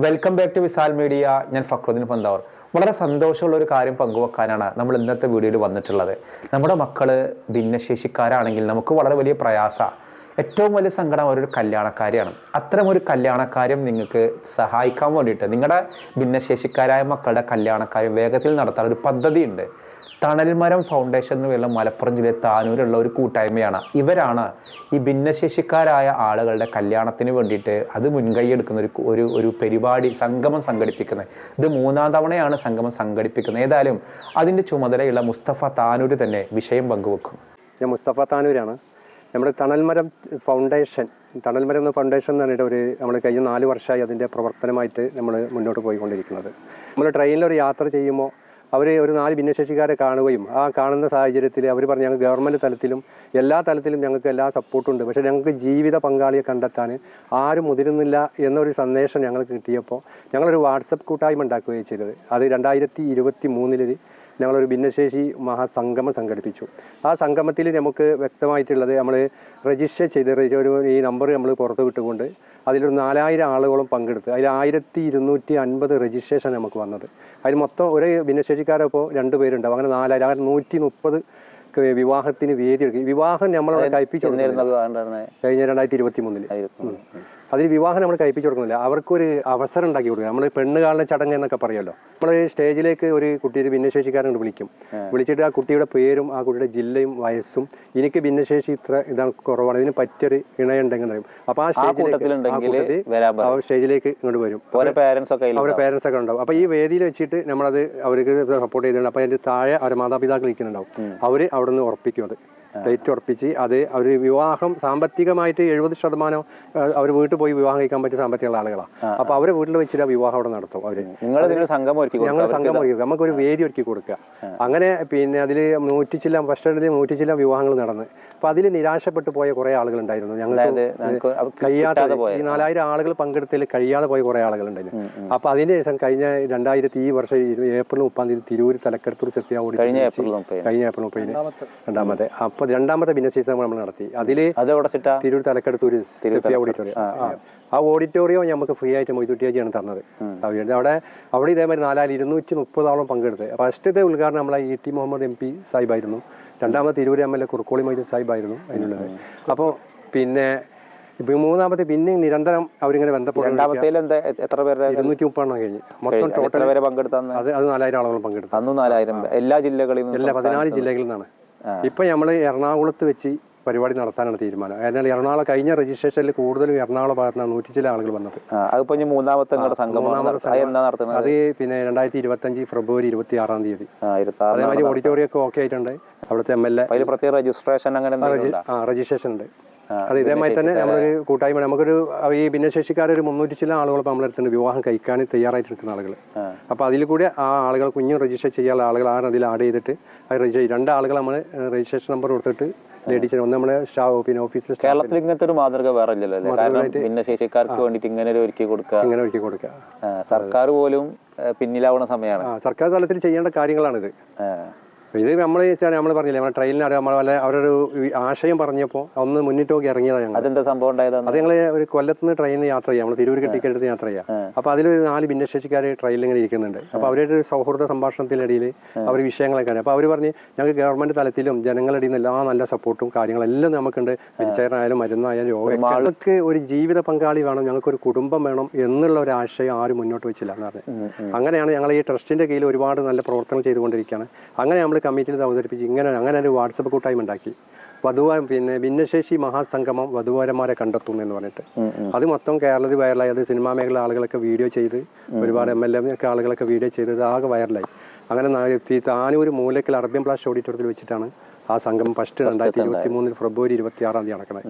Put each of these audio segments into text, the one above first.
Welcome back to Visal media. ഞാൻ ഫക്രുദ്ദീൻ പന്താവൂർ. വളരെ സന്തോഷമുള്ള ഒരു കാര്യം പങ്കുവെക്കാനാണ് നമ്മൾ ഇന്നത്തെ വീഡിയോയിൽ വന്നിട്ടുള്ളത്. നമ്മുടെ മക്കള് ഭിന്നശേഷിക്കാരാണെങ്കിൽ നമുക്ക് വളരെ വലിയ പ്രയാസമാണ്. ഏറ്റവും വലിയ സങ്കടം ഒരു കല്യാണക്കാരിയാണ്. അത്തരം ഒരു കല്യാണക്കാര്യം നിങ്ങൾക്ക് സഹായിക്കാൻ വേണ്ടിയിട്ട് നിങ്ങളുടെ ഭിന്നശേഷിക്കാരായ മക്കളുടെ കല്യാണക്കാര്യം വേഗത്തിൽ നടത്താൻ ഒരു പദ്ധതിയുണ്ട്. തണൽമരം ഫൗണ്ടേഷൻ എന്നുള്ള മലപ്പുറം ജില്ലയിൽ താനൂരുള്ള ഒരു കൂട്ടായ്മയാണ്. ഇവരാണ് ഈ ഭിന്നശേഷിക്കാരായ ആളുകളുടെ കല്യാണത്തിന് വേണ്ടിയിട്ട് അത് മുൻകൈ എടുക്കുന്ന ഒരു പരിപാടി സംഗമം സംഘടിപ്പിക്കുന്നത്. ഇത് 3-ാം തവണയാണ് സംഗമം സംഘടിപ്പിക്കുന്നത്. ഏതായാലും അതിൻ്റെ ചുമതലയുള്ള മുസ്തഫ താനൂർ തന്നെ വിഷയം പങ്കുവെക്കും. ഞാൻ മുസ്തഫ താനൂരാണ്. നമ്മുടെ തണൽമരം ഫൗണ്ടേഷൻ എന്ന് പറഞ്ഞിട്ട് നമ്മൾ കഴിഞ്ഞ 4 വർഷമായി അതിൻ്റെ പ്രവർത്തനമായിട്ട് നമ്മൾ മുന്നോട്ട് പോയിക്കൊണ്ടിരിക്കുന്നത്. നമ്മൾ ട്രെയിനിലൊരു യാത്ര ചെയ്യുമ്പോൾ അവർ ഒരു 4 ഭിന്നശേഷിക്കാരെ കാണുകയും ആ കാണുന്ന സാഹചര്യത്തിൽ അവർ പറഞ്ഞു ഞങ്ങൾ ഗവൺമെൻറ് തലത്തിലും എല്ലാ തലത്തിലും ഞങ്ങൾക്ക് എല്ലാ സപ്പോർട്ടും ഉണ്ട്, പക്ഷേ ഞങ്ങൾക്ക് ജീവിത പങ്കാളിയെ കണ്ടെത്താൻ ആരും മുതിരുന്നില്ല എന്നൊരു സന്ദേശം ഞങ്ങൾക്ക് കിട്ടിയപ്പോൾ ഞങ്ങളൊരു വാട്സപ്പ് കൂട്ടായ്മ ഉണ്ടാക്കുകയും ചെയ്തത്. അത് 2023 ഞങ്ങളൊരു ഭിന്നശേഷി മഹാസംഗമം സംഘടിപ്പിച്ചു. ആ സംഗമത്തിൽ നമുക്ക് വ്യക്തമായിട്ടുള്ളത് നമ്മൾ രജിസ്റ്റർ ചെയ്ത് ഈ നമ്പർ നമ്മൾ പുറത്ത് വിട്ടുകൊണ്ട് അതിലൊരു 4000 ആളുകളും പങ്കെടുത്ത് അതിൽ 1250 രജിസ്ട്രേഷൻ നമുക്ക് വന്നത്. അതിൽ മൊത്തം ഒരു ഭിന്നശേഷിക്കാരപ്പോൾ 2 പേരുണ്ടാവും. അങ്ങനെ 4000 130 വിവാഹത്തിന് വേദി എടുക്കും. വിവാഹം നമ്മളവിടെ കഴിപ്പിച്ചു കഴിഞ്ഞ 2023 അതിൽ വിവാഹം നമ്മൾ കഴിപ്പിച്ചു കൊടുക്കുന്നില്ല, അവർക്കൊരു അവസരം ഉണ്ടാക്കി കൊടുക്കുക. നമ്മൾ പെണ്ണ് കാണുന്ന ചടങ്ങ് എന്നൊക്കെ പറയുമല്ലോ. നമ്മൾ സ്റ്റേജിലേക്ക് ഒരു കുട്ടിയുടെ ഭിന്നശേഷിക്കാരൻ വിളിച്ചിട്ട് ആ കുട്ടിയുടെ പേരും ആ കുട്ടിയുടെ ജില്ലയും വയസ്സും എനിക്ക് ഭിന്നശേഷി ഇതാണ് കുറവാണ്, ഇതിന് പറ്റിയൊരു ഇണയുണ്ടെങ്കിൽ പറയും. അപ്പോൾ ആ സ്റ്റേജിലേക്ക് ഇങ്ങോട്ട് വരും. അവരുടെ പേരൻസ് ഒക്കെ ഉണ്ടാവും. അപ്പോൾ ഈ വേദിയിൽ വെച്ചിട്ട് നമ്മളത് അവർക്ക് സപ്പോർട്ട് ചെയ്തിട്ടുണ്ട്. അപ്പോൾ അതിൻ്റെ താഴെ അവരുടെ മാതാപിതാക്കൾ ഇരിക്കുന്നുണ്ടാവും. അവർ അവിടെ നിന്ന് ഉറപ്പിക്കും, അത് ഡേറ്റ് ഉറപ്പിച്ച് അത് അവർ വിവാഹം സാമ്പത്തികമായിട്ട് 70% അവർ വീട്ടിൽ പോയി വിവാഹം കഴിക്കാൻ പറ്റിയ സാമ്പത്തികമുള്ള ആളുകളാണ്. അപ്പോൾ അവരെ വീട്ടിൽ വെച്ചിട്ട് വിവാഹം അവിടെ നടത്തും. ഞങ്ങൾ സംഘം ഒരുക്കും, നമുക്കൊരു വേദി ഒരുക്കി കൊടുക്കുക. അങ്ങനെ പിന്നെ അതിൽ 100 ചില വിവാഹങ്ങൾ നടന്ന്. അപ്പോൾ അതിൽ നിരാശപ്പെട്ടു പോയ കുറേ ആളുകളുണ്ടായിരുന്നു. ഞങ്ങൾക്ക് കഴിയാതെ ഈ 4000 ആളുകൾ പങ്കെടുത്തതിൽ കഴിയാതെ പോയ കുറേ ആളുകളുണ്ടായിരുന്നു. അപ്പോൾ അതിന് ശേഷം കഴിഞ്ഞ ഈ വർഷം ഏപ്രിൽ 30 തിരൂർ തലക്കടത്തൂർ സെഫിയാവോടി കഴിഞ്ഞ ഏപ്രിൽ 30 രണ്ടാമത്തെ. അപ്പോൾ 2ാമത്തെ ഭിന്നശേഷി നമ്മൾ നടത്തി. അതിൽ തിരൂർ തലക്കടത്തൂർ സെഫിയ ഓഡിറ്റോറിയം. ആ ഓഡിറ്റോറിയം നമുക്ക് ഫ്രീ ആയിട്ട് മൊയ്തുട്ടിയാജിയാണ് തന്നത്. അവിടെ ഇതേമാതിരി 4230 പങ്കെടുത്ത്. ഫസ്റ്റത്തെ ഉദ്ഘാടനം നമ്മളെ ET Muhammad MP സാഹിബായിരുന്നു. 2ാമത്തെ Tirur MLA Kurukkoli Moidu സാഹിബായിരുന്നു അതിനുള്ളത്. അപ്പോൾ പിന്നെ 3ാമത്തെ പിന്നെ നിരന്തരം അവരിങ്ങനെ ബന്ധപ്പെടും. 230 കഴിഞ്ഞ് മൊത്തം ടോട്ടൽ അത് 4000 ആളുകൾ പങ്കെടുത്തു. എല്ലാ ജില്ലകളിൽ 14 ജില്ലകളിൽ നിന്നാണ്. ഇപ്പൊ നമ്മൾ എറണാകുളത്ത് വെച്ച് പരിപാടി നടത്താനാണ് തീരുമാനം. അതിനാൽ എറണാകുളം കഴിഞ്ഞ രജിസ്ട്രേഷനിൽ കൂടുതലും എറണാകുളം ഭാഗത്താണ് 100 ചില ആളുകൾ വന്നത്. അത് പിന്നെ 3ാമത്തെ അത് പിന്നെ 2025 ഫെബ്രുവരി 26 അതേമാതിരി ഓഡിറ്റോറിയം ഒക്കെ ഓക്കെ ആയിട്ടുണ്ട്. അവിടുത്തെ MLA രജിസ്ട്രേഷൻ ഉണ്ട്. അത് ഇതേമാതിരി തന്നെ നമ്മളൊരു കൂട്ടായ്മ നമുക്കൊരു ഈ ഭിന്നശേഷിക്കാരൊരു 300 ചില ആളുകൾ നമ്മളെടുത്തുണ്ട് വിവാഹം കഴിക്കാൻ തയ്യാറായിട്ടിരിക്കുന്ന ആളുകൾ. അപ്പോൾ അതിൽ കൂടെ ആ ആളുകൾ കുഞ്ഞും രജിസ്റ്റർ ചെയ്യാനുള്ള ആളുകൾ അതിൽ ആഡ് ചെയ്തിട്ട് അത് രജിസ്റ്റർ 2 ആളുകൾ നമ്മൾ രജിസ്ട്രേഷൻ നമ്പർ കൊടുത്തിട്ട് ലേഡീസിന് ഒന്ന് നമ്മളെ പിന്നെ ഓഫീസിൽ. കേരളത്തിൽ ഇങ്ങനത്തെ ഒരു മാതൃക വേറെ ഇല്ലല്ലോ. ഭിന്നശേഷിക്കാർക്ക് വേണ്ടിയിട്ട് ഇങ്ങനെ ഒരുക്കി കൊടുക്കുക സർക്കാർ പോലും പിന്നിലാവുന്ന സമയമാണ്. സർക്കാർ തലത്തിൽ ചെയ്യേണ്ട കാര്യങ്ങളാണിത്. ഇത് നമ്മൾ പറഞ്ഞില്ലേ നമ്മൾ ട്രെയിനിൽ അവരൊരു ആശയം പറഞ്ഞപ്പോൾ ഒന്ന് മുന്നിട്ട് നോക്കി ഇറങ്ങിയതാണ് ഞങ്ങൾ. അതെന്താ സംഭവം ഉണ്ടായത്? അത് ഞങ്ങൾ ഒരു കൊല്ലത്തുനിന്ന് ട്രെയിനിൽ യാത്ര ചെയ്യാം, നമ്മൾ തിരൂർക്ക് ടിക്കറ്റ് എടുത്ത് യാത്ര ചെയ്യാം. അപ്പോൾ അതിലൊരു 4 ഭിന്നശേഷിക്കാർ ട്രെയിനിൽ ഇങ്ങനെ ഇരിക്കുന്നുണ്ട്. അപ്പോൾ അവരുടെ ഒരു സൗഹൃദ സംഭാഷണത്തിനിടയിൽ അവർ വിഷയങ്ങളൊക്കെ. അപ്പോൾ അവർ പറഞ്ഞ് ഞങ്ങൾക്ക് ഗവൺമെന്റ് തലത്തിലും ജനങ്ങളുടെ എല്ലാ നല്ല സപ്പോർട്ടും കാര്യങ്ങളെല്ലാം നമുക്കുണ്ട്. വീൽചെയറിനായാലും മരുന്നായാലും രോഗം. ഞങ്ങൾക്ക് ഒരു ജീവിത പങ്കാളി വേണം, ഞങ്ങൾക്കൊരു കുടുംബം വേണം എന്നുള്ള ഒരു ആശയം ആരും മുന്നോട്ട് വെച്ചില്ല എന്ന് പറഞ്ഞു. അങ്ങനെയാണ് ഞങ്ങൾ ഈ ട്രസ്റ്റിന്റെ കീഴിൽ ഒരുപാട് നല്ല പ്രവർത്തനം ചെയ്തുകൊണ്ടിരിക്കുകയാണ്. അങ്ങനെ നമ്മൾ കമ്മിറ്റിയിൽ അവതരിപ്പിച്ച് അങ്ങനെ ഒരു വാട്സപ്പ് കൂട്ടായ്മ ഉണ്ടാക്കി. പിന്നെ ഭിന്നശേഷി മഹാസംഗമം വധുവരന്മാരെ കണ്ടെത്തുന്നു എന്ന് പറഞ്ഞിട്ട് അത് മൊത്തം കേരളത്തിൽ വൈറലായി. അത് സിനിമാ മേഖല ആളുകളൊക്കെ വീഡിയോ ചെയ്ത്, ഒരുപാട് MLA ഒക്കെ ആളുകളൊക്കെ വീഡിയോ ചെയ്ത് ആകെ വൈറലായി. അങ്ങനെ താനൂർ മൂലക്കൽ അറബിയൻ പ്ലാസ് ഓഡിറ്റോറിയത്തിൽ വെച്ചിട്ടാണ് ആ സംഗമം ഫസ്റ്റ് 2023 ഫെബ്രുവരി 26 നടക്കുന്നത്.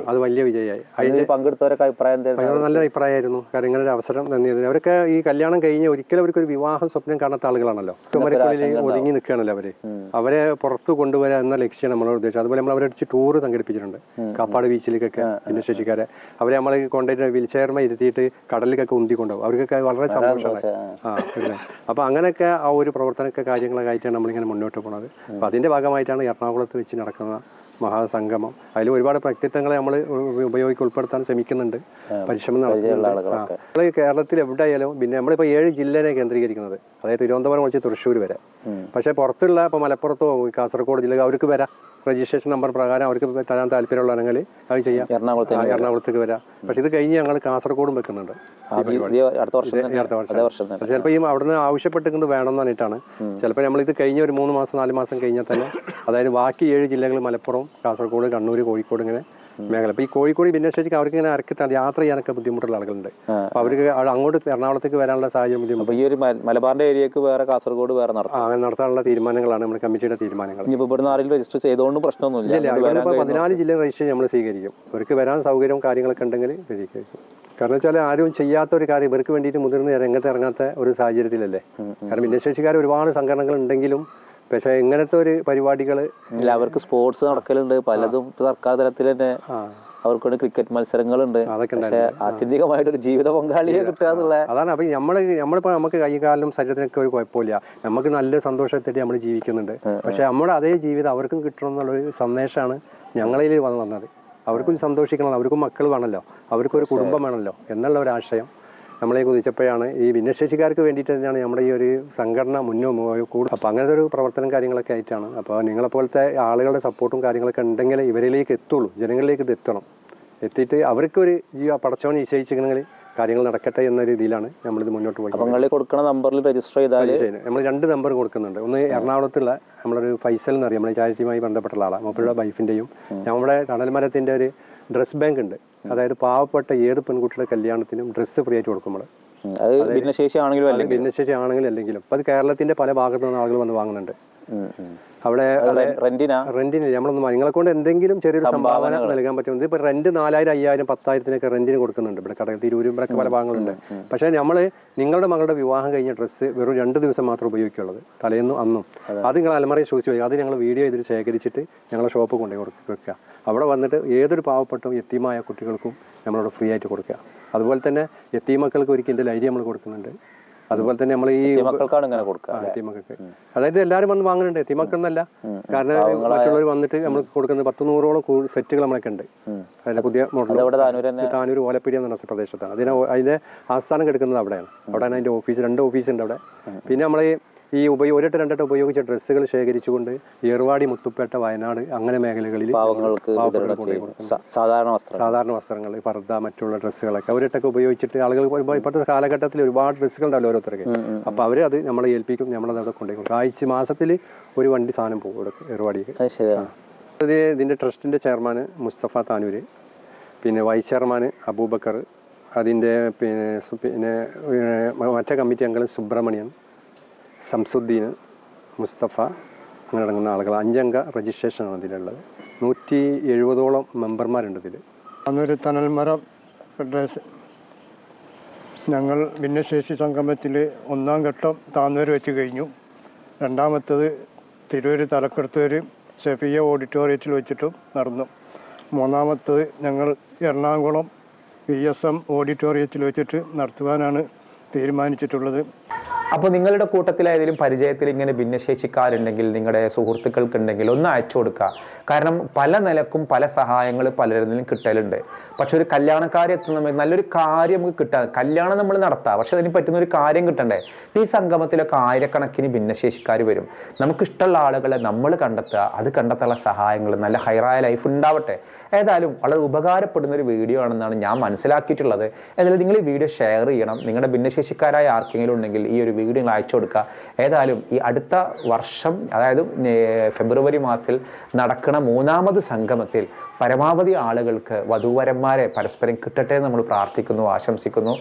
അത് വലിയ വിജയമായി. അതിന് പങ്കെടുത്തവരൊക്കെ അഭിപ്രായം നല്ല അഭിപ്രായമായിരുന്നു. കാരണം ഇങ്ങനെ ഒരു അവസരം തന്നെയത്. അവരൊക്കെ ഈ കല്യാണം കഴിഞ്ഞ് ഒരിക്കലും അവർക്കൊരു വിവാഹം സ്വപ്നം കാണാത്ത ആളുകളാണല്ലോ. കുമരക്കുള്ളിൽ ഒതുങ്ങി നിൽക്കുകയാണല്ലോ അവരെ പുറത്തു കൊണ്ടുവരിക എന്ന ലക്ഷ്യം നമ്മളോട് ഉദ്ദേശിച്ചത്. അതുപോലെ നമ്മൾ അവരടിച്ച് ടൂർ സംഘടിപ്പിച്ചിട്ടുണ്ട് കാപ്പാട് ബീച്ചിലേക്കൊക്കെ ഭിന്നശേഷിക്കാരെ. അവരെ നമ്മൾ കൊണ്ടുപോയിട്ട് വീൽചെയർമ ഇരുത്തിയിട്ട് കടലിലേക്കൊക്കെ ഉന്തി കൊണ്ടുപോകും. അവർക്കൊക്കെ വളരെ സന്തോഷമാണ്. അപ്പോൾ അങ്ങനെയൊക്കെ ആ ഒരു പ്രവർത്തനമൊക്കെ കാര്യങ്ങളൊക്കെ ആയിട്ടാണ് നമ്മളിങ്ങനെ മുന്നോട്ട് പോകുന്നത്. അപ്പോൾ അതിൻ്റെ ഭാഗമായിട്ടാണ് എറണാകുളത്ത് വെച്ച് നടക്കുന്ന മഹാസംഗമം, അതിൽ ഒരുപാട് വ്യക്തിത്വങ്ങളെ നമ്മൾ ഉൾപ്പെടുത്താൻ ശ്രമിക്കുന്നുണ്ട്, പരിശ്രമം നടത്തുന്നുണ്ട്. കേരളത്തിൽ എവിടെയായാലും പിന്നെ നമ്മളിപ്പോൾ 7 ജില്ലയെ കേന്ദ്രീകരിക്കുന്നത്, അതായത് തിരുവനന്തപുരം മുതൽ തൃശ്ശൂർ വരെ. പക്ഷേ പുറത്തുള്ള ഇപ്പോൾ മലപ്പുറത്തോ കാസർഗോഡ് ജില്ല അവർക്ക് വരാം, രജിസ്ട്രേഷൻ നമ്പർ പ്രകാരം അവർക്ക് തരാൻ താല്പര്യമുള്ളതാണെങ്കിൽ അത് ചെയ്യാം. എറണാകുളത്തേക്ക് വരാം. പക്ഷെ ഇത് കഴിഞ്ഞ് ഞങ്ങൾ കാസർഗോഡും വെക്കുന്നുണ്ട് അടുത്ത വർഷം. ചിലപ്പോൾ ഈ അവിടുന്ന് ആവശ്യപ്പെട്ടിരിക്കുന്നത് വേണമെന്ന് പറഞ്ഞിട്ടാണ്. ചിലപ്പോൾ നമ്മളിത് കഴിഞ്ഞ ഒരു 3 മാസം 4 മാസം കഴിഞ്ഞാൽ തന്നെ, അതായത് ബാക്കി 7 ജില്ലകൾ മലപ്പുറം, കാസർഗോഡ്, കണ്ണൂർ, കോഴിക്കോട് ഇങ്ങനെ മേഖല. അപ്പോൾ ഈ കോഴിക്കോട് ഭിന്നശേഷിക്ക് അവർക്ക് ഇങ്ങനെ യാത്ര ചെയ്യാനൊക്കെ ബുദ്ധിമുട്ടുള്ള ആളുകളുണ്ട്. അപ്പോൾ അവർക്ക് അങ്ങോട്ട് എറണാകുളത്തേക്ക് വരാനുള്ള സാഹചര്യം ബുദ്ധിമുട്ട്. ഈ ഒരു മലബാറിന്റെ ഏരിയക്ക് വേറെ, കാസർഗോഡ് വേറെ അങ്ങനെ നടത്താനുള്ള തീരുമാനങ്ങളാണ് നമ്മുടെ കമ്മിറ്റിയുടെ തീരുമാനങ്ങൾ. ഇവിടുന്ന് ആരെങ്കിലും രജിസ്റ്റർ ചെയ്തുകൊണ്ട് പ്രശ്നമൊന്നുമില്ല. 14 ജില്ല രജിസ്റ്റർ നമ്മൾ സ്വീകരിക്കും. അവർക്ക് വരാൻ സൗകര്യവും കാര്യങ്ങളൊക്കെ ഉണ്ടെങ്കിൽ സ്വീകരിക്കും. കാരണം വെച്ചാൽ ആരും ചെയ്യാത്ത ഒരു കാര്യം ഇവർക്ക് വേണ്ടിയിട്ട് മുതിർന്ന് രംഗത്ത് ഇറങ്ങാത്ത ഒരു സാഹചര്യത്തിലല്ലേ. കാരണം ഭിന്നശേഷിക്കാർ ഒരുപാട് സംഘടനകൾ ഉണ്ടെങ്കിലും പക്ഷെ ഇങ്ങനത്തെ ഒരു പരിപാടികൾ അവർക്ക് സ്പോർട്സ് നടക്കലുണ്ട്, പലതും സർക്കാർ തലത്തിൽ തന്നെ അവർക്ക് ക്രിക്കറ്റ് മത്സരങ്ങളുണ്ട്. പക്ഷേ ആത്യന്തികമായിട്ടൊരു ജീവിത പങ്കാളിയെ കിട്ടുക എന്നുള്ള അതാണ്. അപ്പം നമ്മളിപ്പോൾ നമുക്ക് കൈകാലം ശരീരത്തിനൊക്കെ ഒരു കുഴപ്പമില്ല, നമുക്ക് നല്ല സന്തോഷത്തിൽ നമ്മൾ ജീവിക്കുന്നുണ്ട്. പക്ഷെ നമ്മുടെ അതേ ജീവിതം അവർക്കും കിട്ടണം എന്നുള്ളൊരു സന്ദേശമാണ് ഞങ്ങളിൽ വന്നത്. അവർക്കും സന്തോഷിക്കണം, അവർക്കും മക്കൾ വേണമല്ലോ, അവർക്കൊരു കുടുംബം വേണമല്ലോ എന്നുള്ള ഒരു ആശയം നമ്മളെ കുതിച്ചപ്പോഴാണ് ഈ ഭിന്നശേഷിക്കാർക്ക് വേണ്ടിയിട്ട് തന്നെയാണ് നമ്മുടെ ഈ ഒരു സംഘടന കൂടും. അപ്പോൾ അങ്ങനത്തെ ഒരു പ്രവർത്തനം കാര്യങ്ങളൊക്കെ ആയിട്ടാണ്. അപ്പോൾ നിങ്ങളെപ്പോലത്തെ ആളുകളുടെ സപ്പോർട്ടും കാര്യങ്ങളൊക്കെ ഉണ്ടെങ്കിൽ ഇവരിലേക്ക് എത്തുള്ളൂ, ജനങ്ങളിലേക്ക് ഇത് എത്തണം. എത്തിയിട്ട് അവർക്കൊരു പടച്ചവൻ നിശ്ചയിച്ചിരിക്കണമെങ്കിൽ കാര്യങ്ങൾ നടക്കട്ടെ എന്ന രീതിയിലാണ് നമ്മളിത് മുന്നോട്ട് പോയി. നിങ്ങൾ കൊടുക്കുന്ന നമ്പറിൽ രജിസ്റ്റർ ചെയ്താൽ നമ്മൾ 2 നമ്പർ കൊടുക്കുന്നുണ്ട്. ഒന്ന് എറണാകുളത്തുള്ള നമ്മളൊരു ഫൈസൽ എന്ന് പറയും, നമ്മുടെ ചാരിറ്റിയുമായി ബന്ധപ്പെട്ടുള്ള ആളാണ്. മൂപ്പരുടെ വൈഫിൻ്റെയും നമ്മുടെ കടൽമരത്തിൻ്റെ ഒരു ഡ്രസ് ബാങ്ക് ഉണ്ട്. അതായത് പാവപ്പെട്ട ഏത് പെൺകുട്ടിയുടെ കല്യാണത്തിനും ഡ്രസ്സ് ഫ്രീ ആയിട്ട് കൊടുക്കും നമ്മൾ. ഭിന്നശേഷി ആണെങ്കിലും അല്ലെങ്കിലും അത് കേരളത്തിന്റെ പല ഭാഗത്തു നിന്ന് ആളുകൾ വന്ന് വാങ്ങുന്നുണ്ട്. അവിടെ റെന്റിന് നമ്മളൊന്നും നിങ്ങളെ കൊണ്ട് എന്തെങ്കിലും ചെറിയൊരു സംഭാവന നൽകാൻ പറ്റും. ഇപ്പൊ റെന്റ് 4000, 5000, 10,000 റെന്റിന് കൊടുക്കുന്നുണ്ട് ഇവിടെ കടയിൽ, തിരൂരും ഇവിടെയൊക്കെ പല ഭാഗങ്ങളുണ്ട്. പക്ഷെ നമ്മൾ നിങ്ങളുടെ മകളുടെ വിവാഹം കഴിഞ്ഞ ഡ്രസ്സ് വെറും 2 ദിവസം മാത്രം ഉപയോഗിക്കുള്ളത്, തലേന്നും അന്നും. അത് നിങ്ങൾ അലമാരയിൽ സൂക്ഷിച്ച് വയ്ക്കുക. അത് ഞങ്ങൾ വീഡിയോ ചെയ്തിട്ട് ശേഖരിച്ചിട്ട് ഞങ്ങളെ ഷോപ്പ് കൊണ്ടുപോയി വെക്കുക. അവിടെ വന്നിട്ട് ഏതൊരു പാവപ്പെട്ട യത്തീമായ കുട്ടികൾക്കും നമ്മളവിടെ ഫ്രീ ആയിട്ട് കൊടുക്കുക. അതുപോലെ തന്നെ യത്തീമക്കൾക്ക് ഒരിക്കൽ ലൈരി നമ്മൾ കൊടുക്കുന്നുണ്ട്. അതുപോലെ തന്നെ നമ്മൾ ഈ എത്തിമക്കൾക്ക്, അതായത് എല്ലാവരും വന്ന് വാങ്ങുന്നുണ്ട്. എത്തിമക്കെന്നല്ല, കാരണം മറ്റുള്ളവർ വന്നിട്ട് നമ്മൾ കൊടുക്കുന്നത് 100-100ഓളം സെറ്റുകൾ നമ്മളൊക്കെ ഉണ്ട്. അതിന്റെ പുതിയ മോഡൽ താനൂർ ഓലപ്പിടി എന്ന പ്രദേശത്താണ്. അതിന്റെ ആസ്ഥാനം കിടക്കുന്നത് അവിടെയാണ്. അവിടെയാണ് അതിന്റെ ഓഫീസ്, 2 ഓഫീസുണ്ട് അവിടെ. പിന്നെ നമ്മൾ ഈ 1-2 ഉപയോഗിച്ച ഡ്രസ്സുകൾ ശേഖരിച്ചുകൊണ്ട് ഏർവാടി, മുത്തുപ്പേട്ട, വയനാട് അങ്ങനെ മേഖലകളിൽ സാധാരണ വസ്ത്രങ്ങൾ, പർദ്ദ, മറ്റുള്ള ഡ്രസ്സുകളൊക്കെ അവരിട്ടൊക്കെ ഉപയോഗിച്ചിട്ട് ആളുകൾ ഇപ്പോഴത്തെ കാലഘട്ടത്തിൽ ഒരുപാട് ഡ്രസ്സുകൾ ഉണ്ടാവില്ല ഓരോരുത്തർക്ക്. അപ്പോൾ അവർ അത് നമ്മളെ ഏൽപ്പിക്കും, നമ്മളത് അവിടെ കൊണ്ടുപോയി കൊടുക്കും. ആഴ്ച മാസത്തിൽ ഒരു വണ്ടി സാധനം പോകും ഇവിടെ ഏർവാടിക്ക്. ഇതിൻ്റെ ട്രസ്റ്റിൻ്റെ ചെയർമാൻ മുസ്തഫ താനൂര്, പിന്നെ വൈസ് ചെയർമാൻ അബൂബക്കർ, അതിൻ്റെ പിന്നെ മറ്റേ കമ്മിറ്റി അംഗങ്ങൾ സുബ്രഹ്മണ്യൻ, സംസുദ്ദീൻ, മുസ്തഫ, അങ്ങനെ അടങ്ങുന്ന ആളുകൾ. 5 അംഗ രജിസ്ട്രേഷനാണ് ഇതിലുള്ളത്. 170ഓളം മെമ്പർമാരുണ്ട് ഇതിൽ. അന്നൊരു തണൽമരം ഫെഡറേഷൻ ഞങ്ങൾ ഭിന്നശേഷി സംഗമത്തിൽ 1-ാം ഘട്ടം താന്നൂർ വെച്ച് കഴിഞ്ഞു. 2ാമത്തത് തിരൂർ തലക്കടത്തൂർ സെഫിയ ഓഡിറ്റോറിയത്തിൽ വെച്ചിട്ടും നടന്നു. 3ാമത്തത് ഞങ്ങൾ എറണാകുളം VSM ഓഡിറ്റോറിയത്തിൽ വെച്ചിട്ട് നടത്തുവാനാണ് തീരുമാനിച്ചിട്ടുള്ളത്. അപ്പോൾ നിങ്ങളുടെ കൂട്ടത്തിൽ ഏതെങ്കിലും പരിചയത്തിൽ ഇങ്ങനെ ഭിന്നശേഷിക്കാരുണ്ടെങ്കിൽ, നിങ്ങളുടെ സുഹൃത്തുക്കൾക്കുണ്ടെങ്കിൽ ഒന്ന് അയച്ചു കൊടുക്കുക. കാരണം പല നിലക്കും പല സഹായങ്ങൾ പലരിൽ നിന്നും കിട്ടലുണ്ട്. പക്ഷെ ഒരു കല്യാണക്കാരി എത്തുന്ന നല്ലൊരു കാര്യം നമുക്ക് കിട്ടാം. കല്യാണം നമ്മൾ നടത്താം, പക്ഷെ അതിന് പറ്റുന്ന ഒരു കാര്യം കിട്ടണ്ടേ. ഈ സംഗമത്തിലൊക്കെ ആയിരക്കണക്കിന് ഭിന്നശേഷിക്കാർ വരും. നമുക്കിഷ്ടമുള്ള ആളുകളെ നമ്മൾ കണ്ടെത്തുക, അത് കണ്ടെത്താനുള്ള സഹായങ്ങൾ, നല്ല ഹൈറായ ലൈഫ് ഉണ്ടാവട്ടെ. ഏതായാലും വളരെ ഉപകാരപ്പെടുന്ന ഒരു വീഡിയോ ആണെന്നാണ് ഞാൻ മനസ്സിലാക്കിയിട്ടുള്ളത്. ഏതായാലും നിങ്ങൾ ഈ വീഡിയോ ഷെയർ ചെയ്യണം. നിങ്ങളുടെ ഭിന്നശേഷിക്കാരായ ആർക്കെങ്കിലും ഉണ്ടെങ്കിൽ ഈ ഒരു വീഡിയോ നിങ്ങൾ അയച്ചു കൊടുക്കുക. ഏതായാലും ഈ അടുത്ത വർഷം, അതായത് ഫെബ്രുവരി മാസത്തിൽ നടക്കുന്ന 3ാമത് സംഗമത്തിൽ പരമാവധി ആളുകൾക്ക് വധൂവരന്മാരെ പരസ്പരം കിട്ടട്ടെ എന്ന് നമ്മൾ പ്രാർത്ഥിക്കുന്നു, ആശംസിക്കുന്നു.